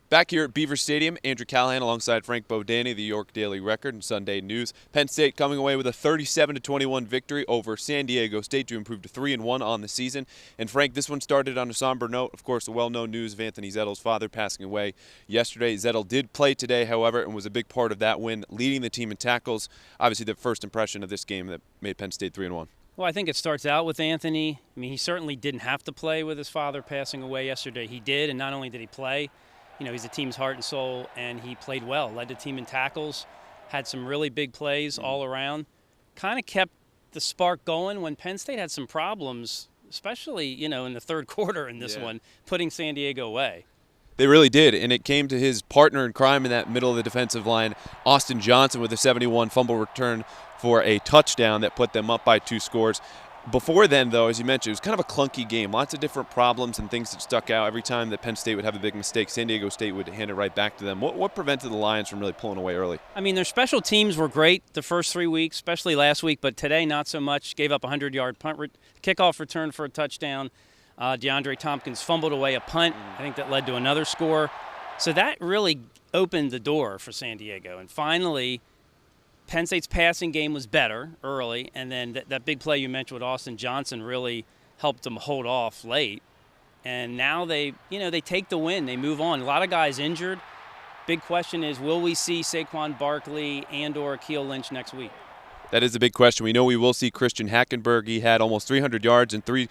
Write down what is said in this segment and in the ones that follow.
Back here at Beaver Stadium, Andrew Callahan alongside Frank Bodani, the York Daily Record and Sunday News. Penn State coming away with a 37-21 victory over San Diego State to improve to 3-1 on the season. And Frank, this one started on a somber note. Of course, the well-known news of Anthony Zettel's father passing away yesterday. Zettel did play today, however, and was a big part of that win, leading the team in tackles. Obviously, the first impression of this game that made Penn State 3-1. Well, I think it starts out with Anthony. I mean, he certainly didn't have to play with his father passing away yesterday. He did, and not only did he play, he's the team's heart and soul, and he played well, led the team in tackles, had some really big plays all around, kind of kept the spark going when Penn State had some problems, especially, in the third quarter in this one, putting San Diego away. They really did, and it came to his partner in crime in that middle of the defensive line, Austin Johnson, with a 71 fumble return for a touchdown that put them up by 2 scores. Before then, though, as you mentioned, it was kind of a clunky game. Lots of different problems and things that stuck out. Every time that Penn State would have a big mistake, San Diego State would hand it right back to them. What prevented the Lions from really pulling away early? I mean, their special teams were great the first 3 weeks, especially last week, but today not so much. Gave up a 100-yard kickoff return for a touchdown. DeAndre Tompkins fumbled away a punt. I think that led to another score. So that really opened the door for San Diego. And finally, Penn State's passing game was better early, and then that big play you mentioned with Austin Johnson really helped them hold off late. And now they take the win. They move on. A lot of guys injured. Big question is, will we see Saquon Barkley and/or Akil Lynch next week? That is a big question. We know we will see Christian Hackenberg. He had almost 300 yards and 3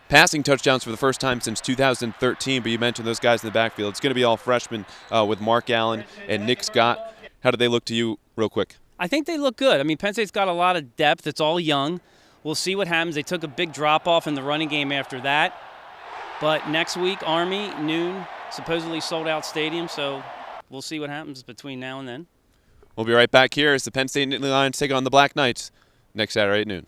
passing touchdowns for the first time since 2013, but you mentioned those guys in the backfield. It's going to be all freshmen with Mark Allen and Nick Scott. How do they look to you real quick? I think they look good. I mean, Penn State's got a lot of depth. It's all young. We'll see what happens. They took a big drop-off in the running game after that. But next week, Army, noon, supposedly sold-out stadium, so we'll see what happens between now and then. We'll be right back here as the Penn State Nittany Lions take on the Black Knights next Saturday at noon.